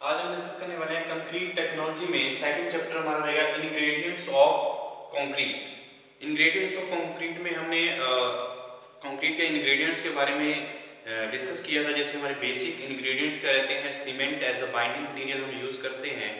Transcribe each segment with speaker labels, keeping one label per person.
Speaker 1: आज हम डिस्कस करने वाले हैं कंक्रीट टेक्नोलॉजी में सेकंड चैप्टर हमारा रहेगा ingredients of concrete. Ingredients of concrete में हमने कंक्रीट के इंग्रेडिएंट्स के बारे में डिस्कस किया था। जैसे हमारे बेसिक इंग्रेडिएंट्स क्या रहते हैं, cement as a binding material हम यूज़ करते हैं,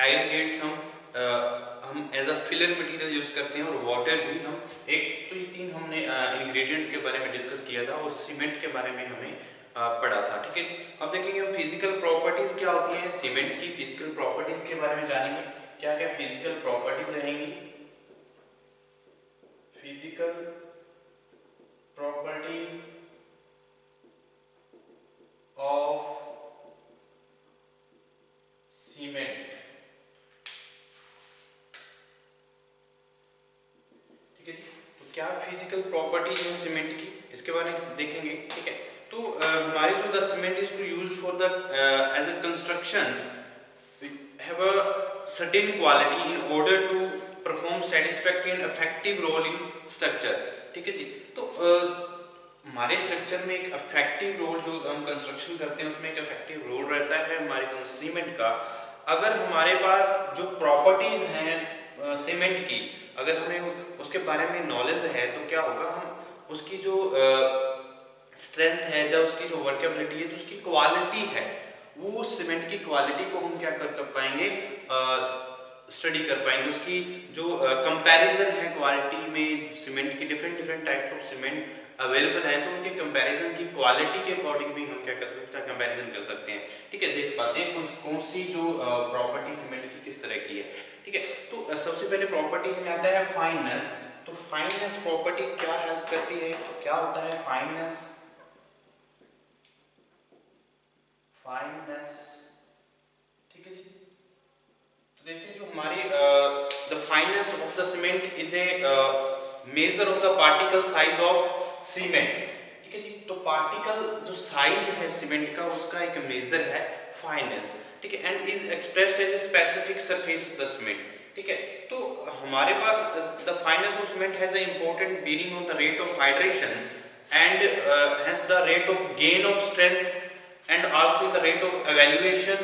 Speaker 1: एग्रीगेट्स हम as a filler material use करते हैं, और वाटर भी हम एक। तो ये तीन हमने इंग्रेडिएंट्स के बारे में डिस्कस किया था, और सीमेंट के बारे में हमें पढ़ा था। ठीक है जी। अब देखेंगे हम फिजिकल प्रॉपर्टीज क्या होती हैं सीमेंट की। फिजिकल प्रॉपर्टीज के बारे में जानेंगे, क्या क्या फिजिकल प्रॉपर्टीज रहेंगी। Physical properties of cement. ठीक है जी। तो क्या फिजिकल प्रॉपर्टीज है सीमेंट की, इसके बारे में देखेंगे। ठीक है। तो हमारी जो the cement is to use for the as a construction have a certain quality in order to perform satisfactory and effective role in structure। ठीक है जी। तो हमारे स्ट्रक्चर में एक इफेक्टिव रोल, जो हम कंस्ट्रक्शन करते हैं उसमें एक इफेक्टिव रोल रहता है हमारे सीमेंट का। अगर हमारे पास जो प्रॉपर्टीज हैं सीमेंट की, अगर हमें उसके बारे में नॉलेज है, तो क्या होगा, हम उसकी जो स्ट्रेंथ है, या उसकी जो वर्केबिलिटी है, जो उसकी क्वालिटी है, वो सीमेंट की क्वालिटी को हम क्या कर पाएंगे, स्टडी कर पाएंगे। उसकी जो कंपैरिजन है क्वालिटी में, सीमेंट की different different types of cement available है, तो उनके कंपैरिजन की क्वालिटी के अकॉर्डिंग भी हम क्या कर सकते हैं, उसका कंपैरिजन कर सकते हैं। ठीक है, देख पाते हैं कौन सी जो प्रॉपर्टी सीमेंट की किस तरह की है। ठीक है। तो सबसे पहले प्रॉपर्टी में आता है फाइननेस। तो फाइननेस प्रॉपर्टी क्या हेल्प करती है, क्या होता है फाइननेस। फाइननेस, ठीक है जी। तो देखते हैं जो हमारी the fineness of the cement is a measure of the particle size of cement. ठीक है जी। तो पार्टिकल जो साइज है सीमेंट का, उसका एक मेजर है फाइननेस। ठीक है। And is expressed as a specific surface of the cement. ठीक है। तो हमारे पास the fineness of cement has a important bearing on the rate of hydration and has the rate of gain of strength and also the rate of evolution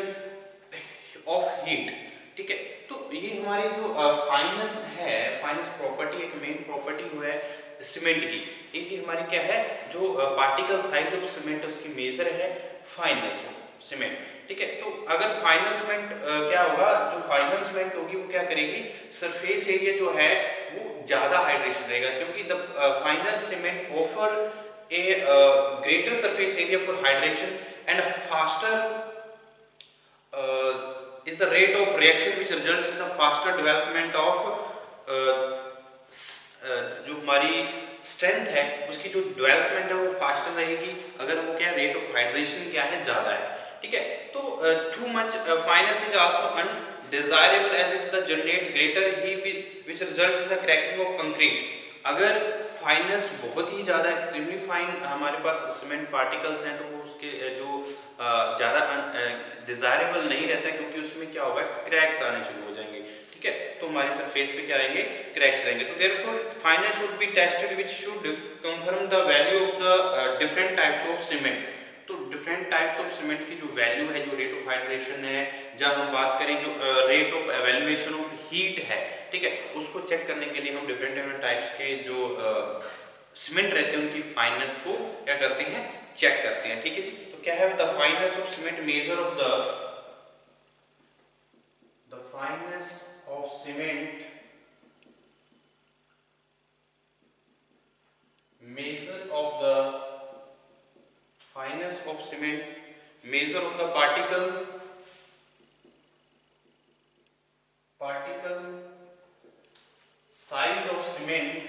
Speaker 1: of heat. ठीक है। तो ये हमारी जो फाइनस है, फाइनस प्रॉपर्टी एक main property हुआ है सीमेंट की। एक ये हमारी क्या है, जो पार्टिकल साइज ऑफ सीमेंट उसकी मेजर है फाइनस सीमेंट। ठीक है। तो अगर फाइनल सीमेंट क्या होगा, जो फाइनल सीमेंट होगी वो क्या करेगी, सरफेस एरिया जो है वो ज्यादा हाइड्रेशन रहेगा, क्योंकि the final cement offer A greater surface area for hydration and faster is the rate of reaction which results in the faster development of जो हमारी स्ट्रेंथ है उसकी जो डेवलपमेंट है वो फास्टर रहेगी, अगर वो क्या रेट ऑफ हाइड्रेशन क्या है, ज्यादा है। ठीक है। तो too much fines is also undesirable as it the generate greater heat which results in the cracking of concrete. अगर फाइनस बहुत ही ज़्यादा एक्सट्रीमली फाइन हमारे पास सीमेंट पार्टिकल्स हैं, तो वो उसके जो ज़्यादा डिज़ायरेबल नहीं रहता है, क्योंकि उसमें क्या होगा, क्रैक्स आने शुरू हो जाएंगे। ठीक है। तो हमारी सरफेस पे क्या रहेंगे, क्रैक्स रहेंगे। तो therefore fineness should be tested which should confirm the value of the different types of cement. तो डिफरेंट टाइप्स ऑफ सीमेंट की जो वैल्यू है, जो रेट ऑफ हाइड्रेशन है, जब हम बात करें जो rate of evolution of heat है, ठीक है, उसको चेक करने के लिए हम डिफरेंट डिफरेंट टाइप्स के जो सीमेंट रहते हैं उनकी फाइननेस को क्या करते हैं, चेक करते हैं। ठीक है जी। तो क्या है, the fineness of cement measure of the fineness of cement measure of the fineness of cement measure of the particle size of cement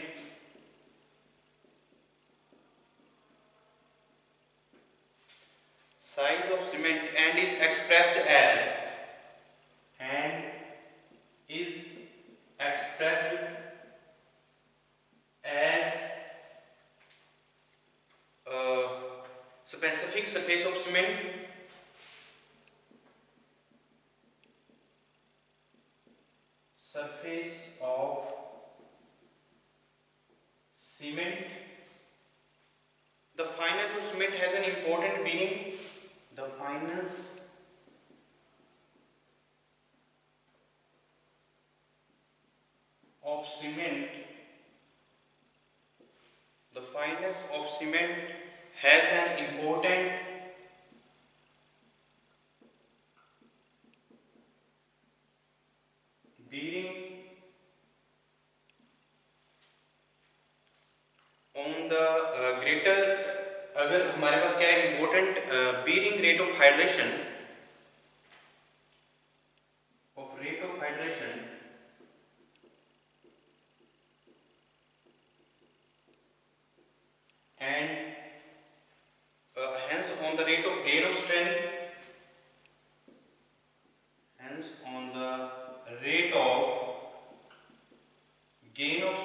Speaker 1: and is expressed as specific surface of cement surface of cement. The fineness of cement has an important meaning. The fineness cement, the fineness of cement has an important bearing on the greater, अगर हमारे पास क्या है important bearing rate of hydration, and hence on the rate of gain of strength, hence on the rate of gain of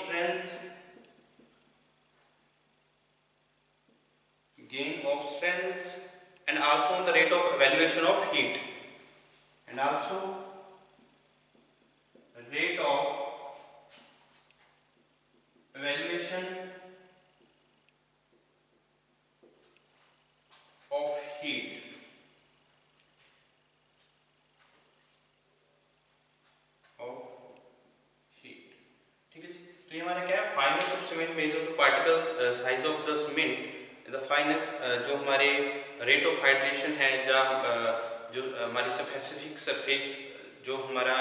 Speaker 1: strength, and also on the rate of evaluation of heat, and also rate of evaluation of heat, ठीक है जी। तो ये हमारा क्या है finance of cement measure the particles size of the cement, the finance जो हमारे रेट ऑफ हाइड्रेशन है, जो हमारी स्पेसिफिक सरफेस जो हमारा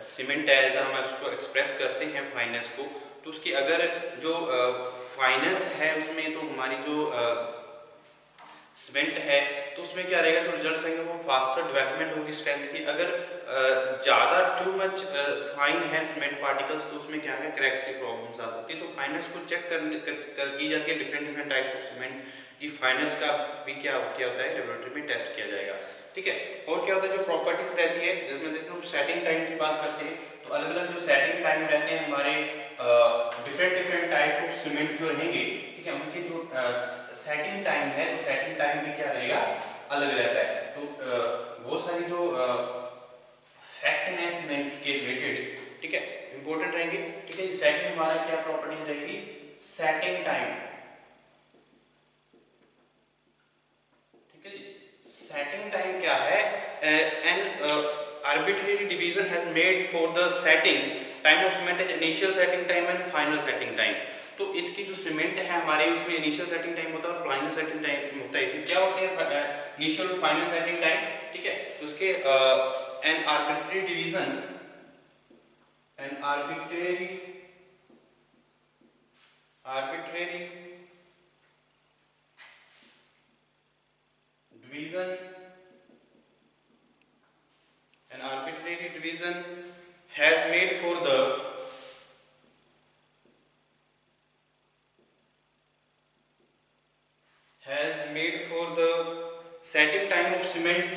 Speaker 1: सीमेंट है जहाँ हम उसको एक्सप्रेस करते हैं फाइनेस को, तो उसकी अगर जो फाइनेस है उसमें तो हमारी जो सीमेंट है तो उसमें क्या रहेगा, जो रिजल्ट्स आएंगे वो फास्टर डेवलपमेंट होगी स्ट्रेंथ की। अगर ज़्यादा टू मच फाइन है सीमेंट पार्टिकल्स तो उसमें क्या है क्रैक्स की प्रॉब्लम्स आ सकती है। तो फाइनेस को चेक की जाती है डिफरेंट टाइप्स ऑफ सीमेंट की फाइनेस का भी क्या होता है लेबोरेटरी में टेस्ट किया जाएगा, ठीक है। और क्या होता है जो प्रॉपर्टीज रहती है, जिसमें देखो हम सेटिंग टाइम की बात करते हैं तो अलग अलग जो सेटिंग टाइम रहते हैं हमारे डिफरेंट टाइप्स ऑफ सीमेंट जो रहेंगे, ठीक है, उनके जो सेटिंग टाइम है तो सेटिंग टाइम भी क्या रहेगा अलग रहता है। तो बहुत सारी जो फैक्ट हैं सीमेंट के रिलेटेड, ठीक है, इंपॉर्टेंट रहेंगे, ठीक है। सेटिंग हमारा क्या प्रॉपर्टीज रहेगी, सेटिंग टाइम, ठीक है जी। सेटिंग टाइम क्या है, N arbitrary division has made for the setting time of cement as initial setting time and final setting time। तो इसकी जो सीमेंट है हमारे उसमें इनिशियल सेटिंग टाइम होता है और फाइनल सेटिंग टाइम होता है। क्या होते हैं इनिशियल और फाइनल सेटिंग टाइम, ठीक है। तो उसके an arbitrary division, an arbitrary division has made for the setting time of cement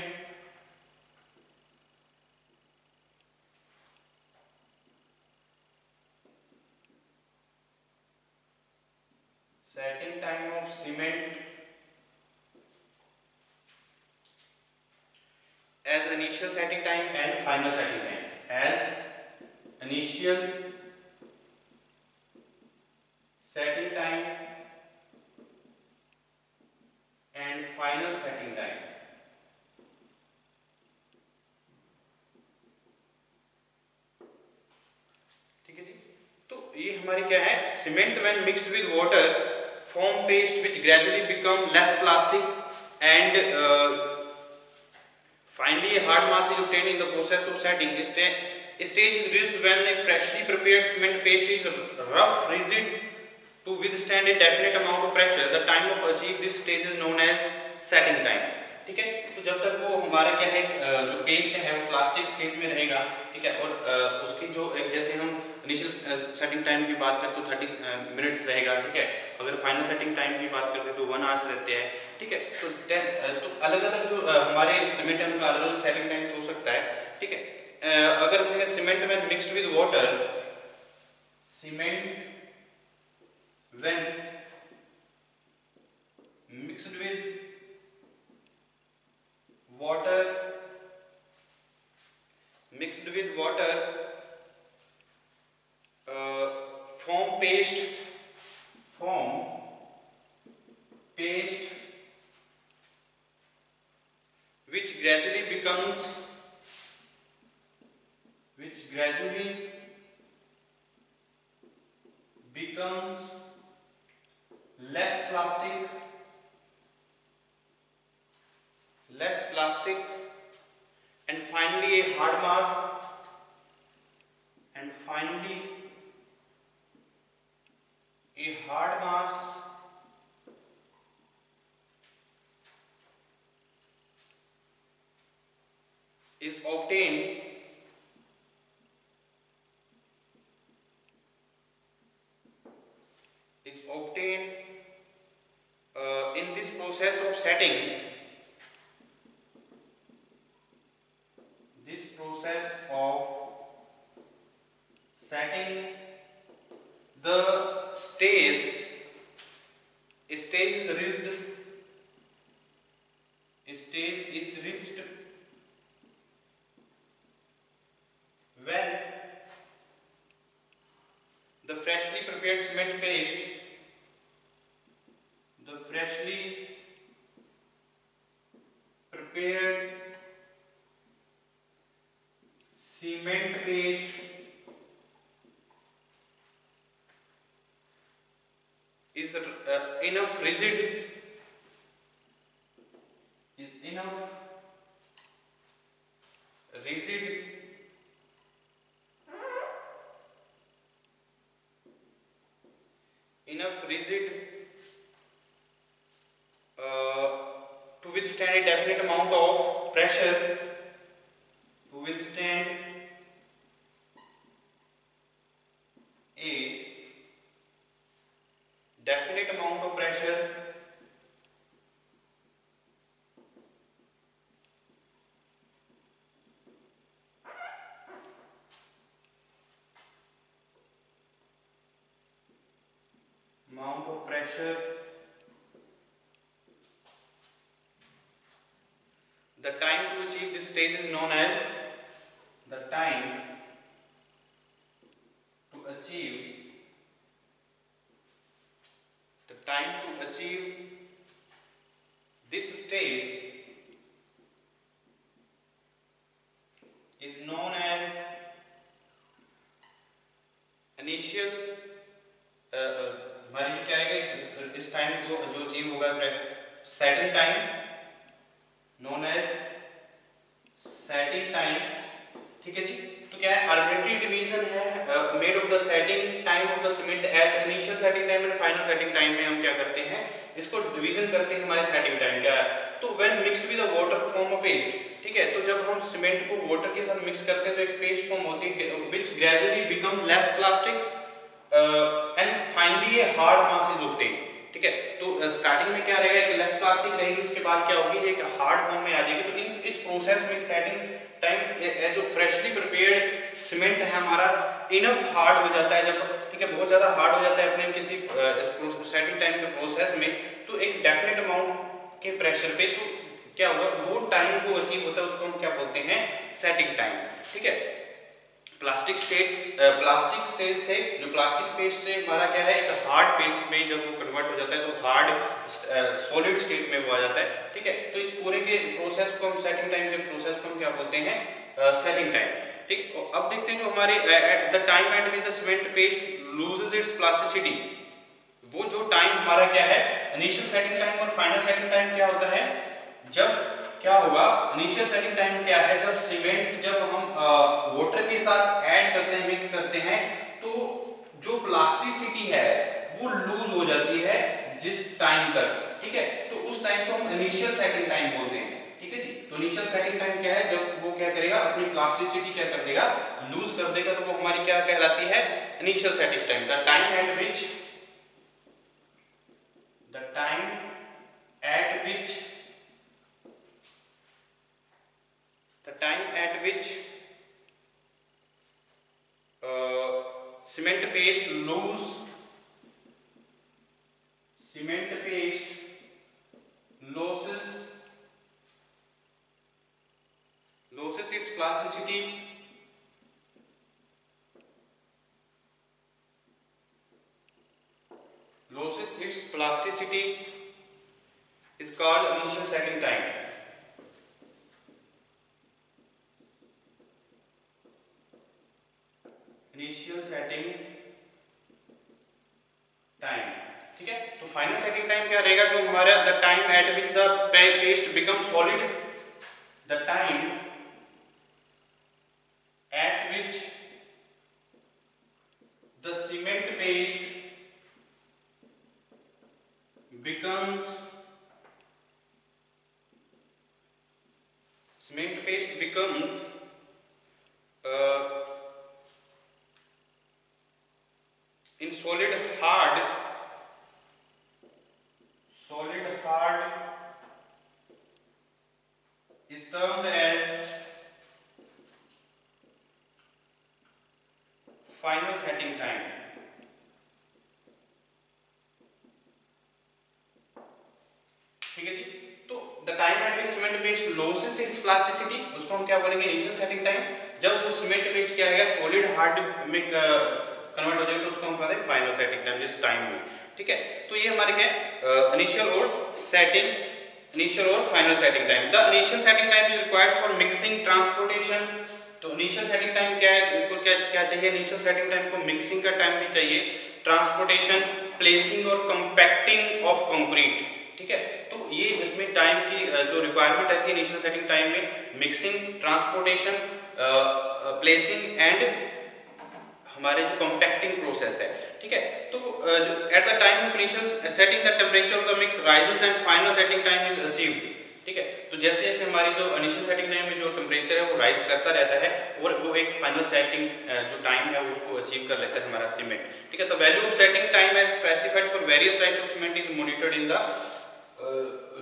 Speaker 1: as initial setting time and final setting time, as initial setting time and final setting time, ठीक है जी। तो ये हमारी क्या है, cement when mixed with water form paste which gradually become less plastic and finally a hard mass is obtained in the process of setting. Stage is reached when a freshly prepared cement paste is rough rigid to withstand a definite amount of pressure. The time of achieve this stage is known as setting time, ठीक है। तो जब तक वो हमारा क्या है जो पेस्ट है वो प्लास्टिक स्टेट में रहेगा, ठीक है, और उसकी जो एक जैसे हम इनिशियल सेटिंग टाइम की बात करते तो 30 मिनट्स रहेगा, ठीक है। अगर फाइनल सेटिंग टाइम की बात करते तो 1 आवर्स रहते हैं, ठीक है। तो अलग अलग जो हमारे सीमेंट है उनका अलग अलग सेटिंग टाइम हो सकता है, ठीक है। अगर हम सीमेंट में mixed with water, cement when mixed with water form paste which gradually becomes less plastic, and finally a hard mass, and finally a hard mass is obtained in this process of setting. This process of setting, the stage is reached. Stage is reached when the freshly prepared cement paste, the freshly prepared cement paste is enough rigid, is enough rigid enough rigid to withstand a definite amount of pressure, to withstand a definite amount of pressure amount of pressure. The time to achieve this stage is known as the time to achieve the time to achieve this stage is known as initial हमारी क्या आएगा इस time को जो achieve होगा setting time, known as setting time. ठीक है जी, तो क्या है आर्बिट्रेरी डिवीजन है made of the setting time of the cement as initial setting time and final setting time में हम क्या करते हैं इसको डिवीजन करते हैं। हमारे सेटिंग टाइम क्या है, तो when mixed with the water form of paste. ठीक है, तो जब हम सीमेंट को वाटर के साथ मिक्स करते हैं तो एक पेस्ट फॉर्म होती है which gradually become less plastic and finally a hard mass is obtained. ठीक है, तो स्टार्टिंग में क्या रहेगा एक लेस प्लास्टिक रहेगी, उसके बाद क्या होगी एक हार्ड फॉर्म में आ जाएगी। तो इन इस प्रोसेस में सेटिंग टाइम जो फ्रेशली प्रिपेयर्ड सीमेंट है हमारा इनफ हार्ड हो जाता है जब, ठीक है, बहुत ज्यादा हार्ड हो जाता है अपने किसी सेटिंग टाइम के प्रोसेस में, तो एक डेफिनेट अमाउंट के प्रेशर पे तो क्या होगा वो टाइम जो अचीव होता है उसको हम क्या बोलते हैं सेटिंग टाइम। ठीक है, प्लास्टिक स्टेज से जो प्लास्टिक पेस्ट से हमारा क्या है एक हार्ड पेस्ट में जब वो कन्वर्ट हो जाता है तो हार्ड सॉलिड स्टेट में वो आ जाता है। ठीक है, तो इस पूरे के प्रोसेस को हम सेटिंग टाइम के प्रोसेस को हम क्या बोलते हैं सेटिंग टाइम। ठीक, अब देखते हैं जो हमारे the time eight which the cement paste loses it's plasticity. वो जो टाइम हमारा क्या है इनिशियल सेटिंग टाइम और फाइनल सेटिंग टाइम क्या होता है, जब क्या होगा इनिशियल सेटिंग टाइम क्या है जब सीमेंट जब हम वाटर के साथ ऐड करते हैं मिक्स करते हैं तो जो प्लास्टिसिटी है वो लूज हो जाती है जिस टाइम तक। ठीक है, तो उस टाइम को हम इनिशियल सेटिंग टाइम बोलते हैं। ठीक है जी, तो इनिशियल सेटिंग टाइम क्या है जब वो क्या करेगा अपनी प्लास्टिसिटी क्या कर देगा लूज कर देगा, तो वो हमारी क्या कहलाती है initial setting time. The time eight which cement paste loses its plasticity is called initial setting time. Initial setting क्या रहेगा, जो हमारा the time eight which the paste become solid, the time eight which the cement paste becomes uh, in solid hard is termed as final setting time. ठीक है जी, तो the time eight which cement paste losses it's plasticity, उसको हम क्या बोलेंगे, initial setting time. जब वो सीमेंट पेस्ट क्या है सॉलिड हार्ड में कन्वर्ट हो जाएगा तो उसको हम कहते हैं फाइनल सेटिंग टाइम, जिस टाइम में। ठीक है, तो ये हमारे क्या है इनिशियल और final setting time. The initial setting time is required for mixing transportation. तो इनिशियल सेटिंग टाइम क्या है, बिल्कुल क्या चाहिए, इनिशियल सेटिंग टाइम को मिक्सिंग का टाइम भी चाहिए, ट्रांसपोर्टेशन, प्लेसिंग और कंपैक्टिंग ऑफ कंक्रीट। ठीक है, तो ये इसमें टाइम की जो रिक्वायरमेंट रहती है इनिशियल सेटिंग टाइम में, मिक्सिंग, ट्रांसपोर्टेशन, प्लेसिंग एंड हमारे जो कंपैक्टिंग प्रोसेस है। ठीक है, तो जो at the time of initial setting the temperature of the mix rises and final setting time is achieved. ठीक है, तो जैसे जैसे हमारी जो इनिशियल सेटिंग टाइम में जो टेंपरेचर है वो राइज करता रहता है और वो एक फाइनल सेटिंग जो टाइम है वो उसको अचीव कर लेता है हमारा सीमेंट। ठीक है, तो value of setting time as specified for various types of cement is monitored in the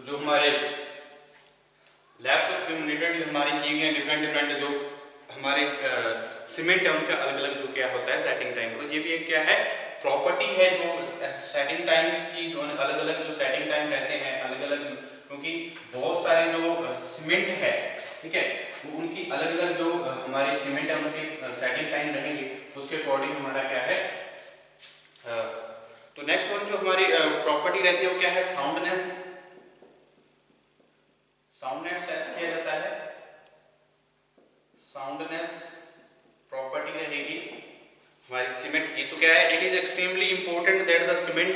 Speaker 1: जो हमारे लैब्स उसमें मॉनिटर्ड हमारी की गई डिफरेंट जो हमारे सीमेंट है उनका अलग अलग जो क्या होता है सेटिंग टाइम। तो ये भी एक क्या है प्रॉपर्टी है जो सेटिंग टाइम्स की, जो अलग अलग जो सेटिंग टाइम रहते हैं अलग अलग, क्योंकि बहुत सारे जो सीमेंट है, ठीक है, वो उनकी अलग अलग जो हमारी सीमेंट है उनकी सेटिंग टाइम रहेंगे, उसके अकॉर्डिंग हमारा क्या है। तो नेक्स्ट वन जो हमारी प्रॉपर्टी रहती है वो क्या है, साउंडनेस। साउंडनेस टेस्ट किया जाता है, साउंडनेस प्रॉपर्टी रहेगी हमारी सीमेंट की। तो क्या है, it is extremely important that the cement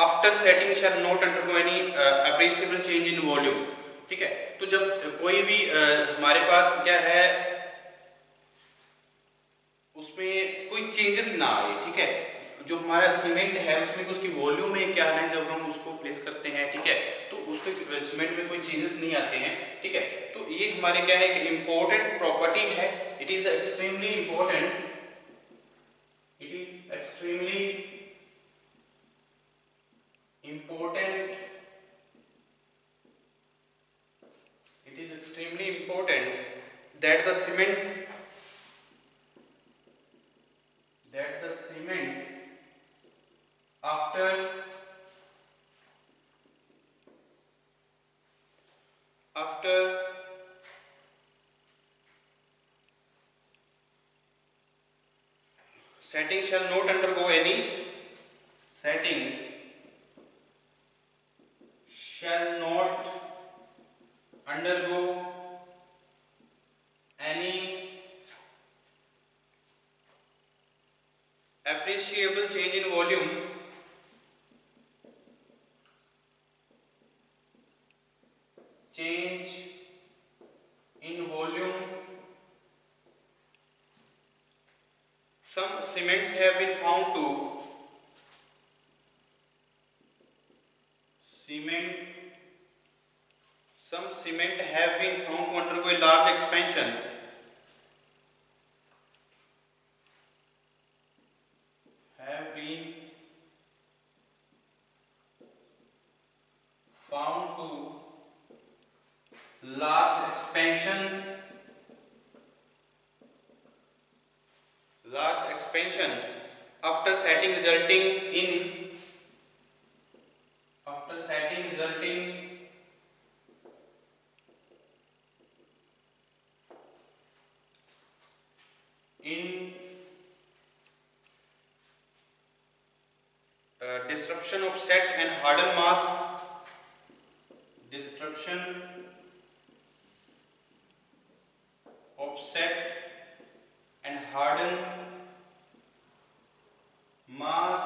Speaker 1: after setting shall not undergo any appreciable change in volume. ठीक है, तो जब कोई भी हमारे पास क्या है उसमें कोई चेंजेस ना आए। ठीक है, जो हमारा सीमेंट है उसमें उसकी वॉल्यूम में क्या है, जब हम उसको प्लेस करते हैं, ठीक है, तो उसके सीमेंट में कोई चेंजेस नहीं आते हैं। ठीक है, तो ये हमारे क्या है कि इंपॉर्टेंट प्रॉपर्टी है, it is extremely important, it is extremely important, it is extremely important that the cement after setting shall not undergo any setting shall not undergo any appreciable change in volume some cements have been found to some cement have been found to undergo a large expansion have been found to large expansion after setting resulting in disruption of set and harden mass, disruption of set and harden mass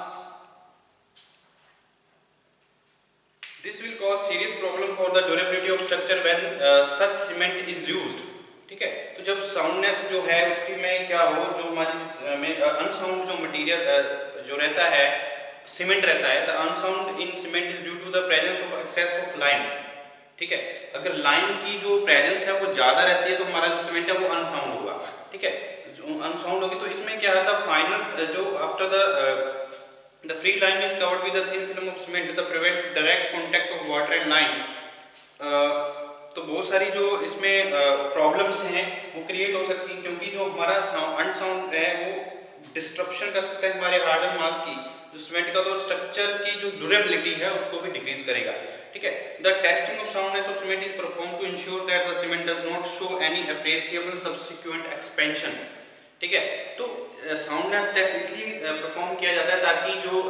Speaker 1: used, ठीक है। तो जब soundness जो है उसकी में क्या हो, जो हमारी में अनसाउंड जो मटेरियल जो रहता है, सीमेंट रहता है, the unsound in cement is due to the presence of excess of lime, ठीक है। अगर लाइम की जो प्रेजेंस है वो ज्यादा रहती है तो हमारा जो सीमेंट है वो अनसाउंड होगा, ठीक है। जो अनसाउंड होगी तो इसमें क्या होता है, फाइनल जो after the free lime is covered with a thin film of cement the prevent direct contact of water and lime. तो बहुत सारी जो इसमें प्रॉब्लम्स हैं वो क्रिएट हो सकती हैं, क्योंकि जो हमारा अनसाउंड है वो डिस्ट्रप्शन कर सकता है हमारे हार्डन मास की, जो सीमेंट का, तो स्ट्रक्चर की जो ड्यूरेबिलिटी है उसको भी डिक्रीज करेगा, ठीक है। The testing of soundness of cement is perform to ensure that the cement does not show any appreciable subsequent expansion, ठीक है। तो साउंडनेस टेस्ट इसलिए परफॉर्म किया जाता है ताकि जो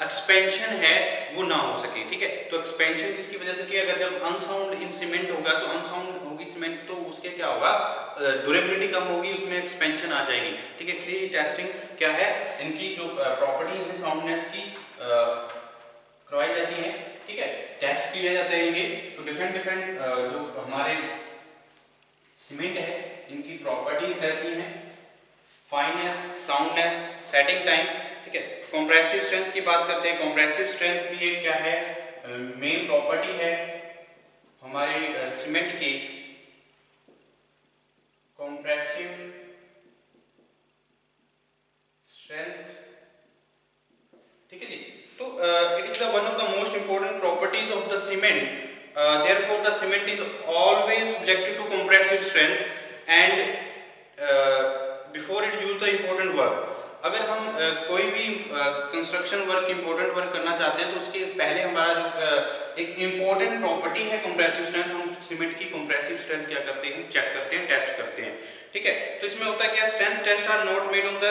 Speaker 1: एक्सपेंशन है वो ना हो सके, ठीक है। तो एक्सपेंशन किसकी वजह से किया, अगर जब अनसाउंड इन सीमेंट होगा तो अनसाउंड होगी सीमेंट तो उसके क्या होगा, ड्यूरेबिलिटी कम होगी, उसमें एक्सपेंशन आ जाएगी, ठीक है। इसलिए टेस्टिंग क्या है, इनकी जो प्रॉपर्टी है साउंडनेस की करवाई जाती है, ठीक है। टेस्ट किए जाते हैं ये, तो डिफरेंट डिफरेंट जो हमारे सीमेंट है इनकी प्रॉपर्टीज रहती हैं, फाइननेस, साउंडनेस, सेटिंग टाइम, ठीक है। कंप्रेसिव स्ट्रेंथ की बात करते हैं। कंप्रेसिव स्ट्रेंथ भी एक क्या है, मेन प्रॉपर्टी है हमारे सीमेंट की, कंप्रेसिव स्ट्रेंथ, ठीक है जी। तो it is the one of the most important properties of the cement, therefore the cement is always subjected to compressive strength and before it use the important work। अगर हम कोई भी construction work, important work करना चाहते हैं तो उसके पहले हमारा जो एक इंपॉर्टेंट प्रॉपर्टी है कंप्रेसिव स्ट्रेंथ, हम सीमेंट की कंप्रेसिव स्ट्रेंथ क्या करते हैं, चेक करते हैं, टेस्ट करते हैं, ठीक है। तो इसमें होता है क्या, strength test are not made on the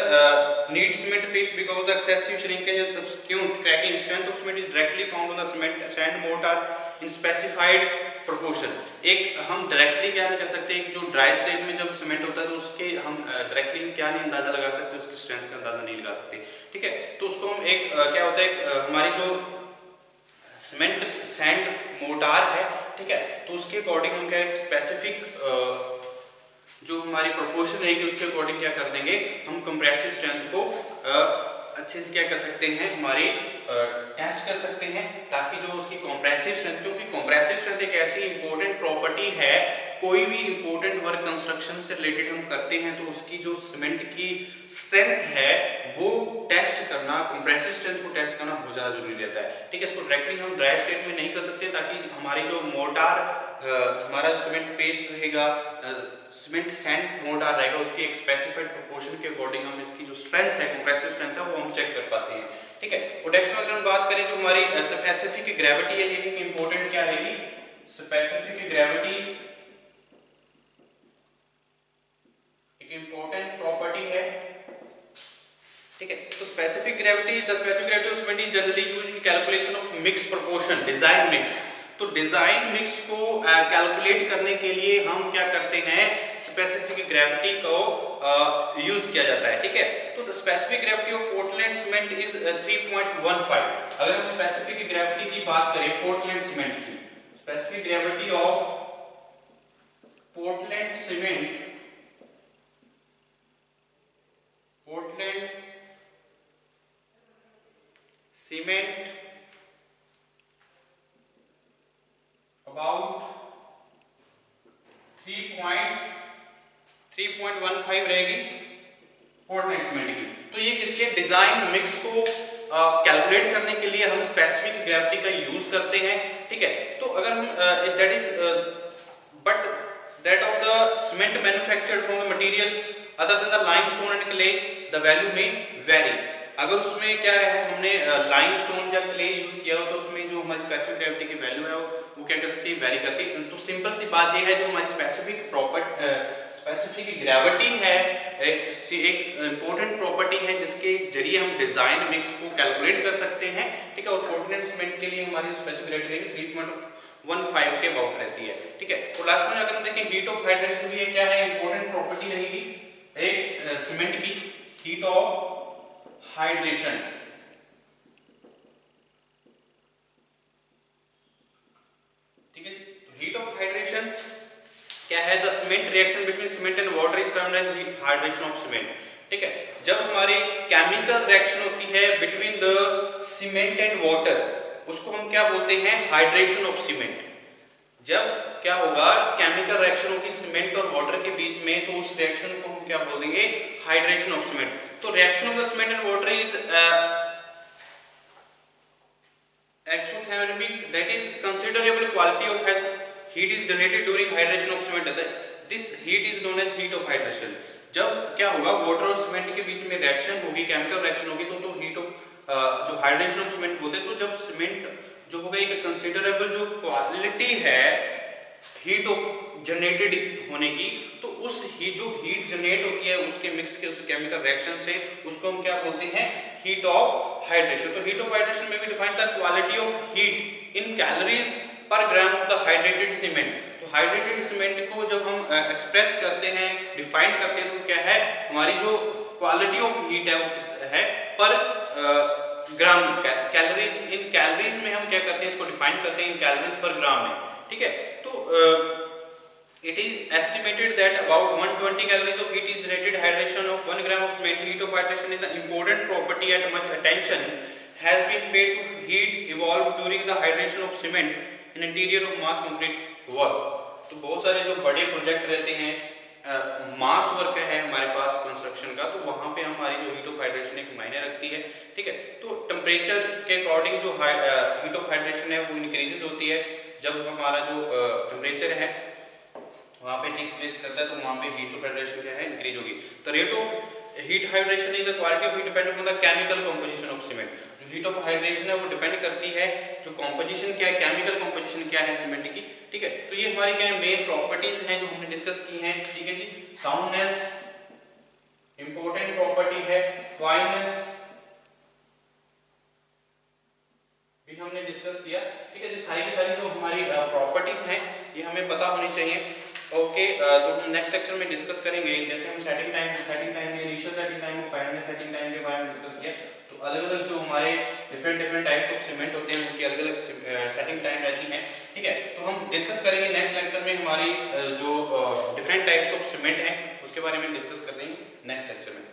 Speaker 1: neat cement paste because the excessive shrinkage and subsequent cracking. Strength of cement is directly found on the cement sand mortar in specified proportion. एक हम directly क्या नहीं कर सकते, एक जो dry state में जब सीमेंट होता है तो उसके हम डायरेक्टली क्या नहीं अंदाजा लगा सकते, उसकी स्ट्रेंथ का अंदाजा नहीं लगा सकते, ठीक है। तो उसको हम एक क्या होता है, हमारी जो सीमेंट सैंड मोर्टार है, ठीक है, तो उसके अकॉर्डिंग हम क्या एक स्पेसिफिक जो हमारी प्रोपोर्शन रहेगी उसके अकॉर्डिंग क्या कर देंगे, हम कंप्रेसिव स्ट्रेंथ को अच्छे से क्या कर सकते हैं, हमारी टेस्ट कर सकते हैं, ताकि जो उसकी कंप्रेसिव स्ट्रेंथ, क्योंकि कंप्रेसिव स्ट्रेंथ एक ऐसी इंपॉर्टेंट प्रॉपर्टी है, कोई भी इंपॉर्टेंट वर्क कंस्ट्रक्शन से रिलेटेड हम करते हैं तो उसकी जो सीमेंट की स्ट्रेंथ है वो टेस्ट करना, कंप्रेसिव स्ट्रेंथ को टेस्ट करना बहुत ज़्यादा जरूरी रहता है, ठीक है। इसको डायरेक्टली हम ड्राई स्टेट में नहीं कर सकते, ताकि हमारी जो मोर्टार हमारा सीमेंट पेस्ट रहेगा, सीमेंट सैंड मोर्टार रहेगा, उसके एक स्पेसिफाइड प्रोपोर्शन के अकॉर्डिंग हम इसकी जो स्ट्रेंथ है, कंप्रेसिव स्ट्रेंथ है, वो हम चेक कर पाते हैं, ठीक है। और नेक्स्ट में अगर हम बात करें जो हमारी स्पेसिफिक ग्रेविटी है, ये भी इंपॉर्टेंट क्या रहेगी, स्पेसिफिक ग्रेविटी एक इंपॉर्टेंट प्रॉपर्टी है, ठीक है। तो specific gravity, the specific gravity of cement is generally used in calculation of mix proportion, design mix. तो डिजाइन मिक्स को कैलकुलेट करने के लिए हम क्या करते हैं, स्पेसिफिक ग्रेविटी को यूज किया जाता है, ठीक है। तो the specific gravity of Portland cement is 3.15। अगर हम स्पेसिफिक ग्रेविटी की बात करें पोर्टलैंड सीमेंट की, specific gravity of Portland cement, Portland cement about 3.15 रहेगी पोर्टलैंड सीमेंट की। तो ये किस लिए, डिजाइन मिक्स को कैलकुलेट करने के लिए हम स्पेसिफिक ग्रेविटी का यूज करते हैं, ठीक है। तो अगर हम that is but that of the cement manufactured from the material other than the limestone and clay the value में वेरी। अगर उसमें क्या है, हमने लाइमस्टोन या क्ले यूज किया हो तो उसमें जो हमारी स्पेसिफिक ग्रेविटी की वैल्यू है वो क्या कर सकती है, वेरी करती है। तो सिंपल सी बात ये है, जो हमारी स्पेसिफिक ग्रेविटी है एक इंपॉर्टेंट प्रॉपर्टी है जिसके जरिए हम डिजाइन मिक्स को कैलकुलेट कर सकते हैं, ठीक है। और पोर्टलैंड सीमेंट के लिए हमारी स्पेसिफिक ग्रेविटी रहेगी 3.15 के अबाउट रहती है, ठीक है। तो लास्ट में अगर हम देखें हीट ऑफ हाइड्रेशन भी क्या है, इंपॉर्टेंट प्रॉपर्टी रहेगी एक सीमेंट की, हीट ऑफ हाइड्रेशन, ठीक है। तो हीट ऑफ हाइड्रेशन क्या है, the cement reaction between cement and water is termed as hydration of cement. ठीक है, जब हमारी केमिकल रिएक्शन होती है between the cement and water, उसको हम क्या बोलते हैं, हाइड्रेशन ऑफ सीमेंट। जब क्या होगा, केमिकल रिएक्शन होगी सीमेंट और वाटर के बीच में, तो उस रिएक्शन को हम क्या बोल देंगे, हाइड्रेशन ऑफ सीमेंट। तो reaction of the cement and water is exothermic, that is considerable quality of has heat is generated during hydration of cement, this heat is known as heat of hydration। जब क्या होगा, water और cement के बीच में reaction होगी, chemical reaction होगी, तो heat of जो हाइड्रेशन ऑफ सीमेंट बोलते हैं। तो जब सीमेंट जो होगा एक कंसिडरेबल जो क्वालिटी है हीट ऑफ जनरेटेड होने की, तो उस जो हीट जनरेट होती है उसके मिक्स के उस केमिकल रिएक्शन से, उसको हम क्या बोलते हैं, हीट ऑफ हाइड्रेशन। तो हीट ऑफ हाइड्रेशन में भी define the quality of heat in calories पर gram of the hydrated cement. तो हाइड्रेटेड सीमेंट को जब हम एक्सप्रेस करते हैं, डिफाइन करते हैं, तो क्या है, हमारी जो क्वालिटी ऑफ हीट है वो किस है, पर ग्राम कैलोरीज, इन कैलोरीज में हम क्या करते हैं, इसको डिफाइन करते हैं इन कैलोरीज पर ग्राम में। ठीक है, तो it is estimated that about 120 calories of heat is generated hydration of 1 gram of cement। heat of hydration is the important property at much attention has been paid to heat evolved during the hydration of cement in interior of mass concrete work। तो बहुत सारे जो बड़े project रहते हैं, मास work है हमारे पास construction का, तो वहाँ पे हमारी जो हीट ऑफ हाइड्रेशन एक मायने रखती है। ठीक है, तो टेम्परेचर के अकॉर्डिंग जो हीट ऑफ हाइड्रेशन है वो इंक्रीजेज होती है। जब हमारा जो टेम्परेचर है वहाँ पे डिक्रीज करता है, तो वहाँ पे हीट ऑफ हाइड्रेशन क्या है, इंक्रीज होगी। The rate of heat hydration is the quality of heat depend upon the chemical composition of cement. जो हीट ऑफ हाइड्रेशन है वो डिपेंड करती है जो कंपोजिशन क्या है, केमिकल कंपोजिशन क्या है सीमेंट की। ठीक है, तो ये हमारी क्या है, मेन प्रॉपर्टीज हैं जो हमने डिस्कस की हैं। ठीक है जी, साउंडनेस इंपॉर्टेंट प्रॉपर्टी है, फाइननेस भी हमने डिस्कस किया। ठीक है, जो सारी की सारी जो हमारी प्रॉपर्टीज हैं ये हमें पता होनी चाहिए। ओके, तो हम नेक्स्ट लेक्चर में डिस्कस करेंगे, जैसे हम सेटिंग टाइम में इनिशियल सेटिंग टाइम और फाइनल सेटिंग टाइम के बारे में डिस्कस किया। तो अलग अलग जो हमारे डिफरेंट टाइप्स ऑफ सीमेंट होते हैं उनकी अलग अलग सेटिंग टाइम रहती हैं। ठीक है, तो हम डिस्कस करेंगे नेक्स्ट लेक्चर में हमारी जो डिफरेंट टाइप्स ऑफ सीमेंट हैं उसके बारे में डिस्कस करेंगे नेक्स्ट लेक्चर में।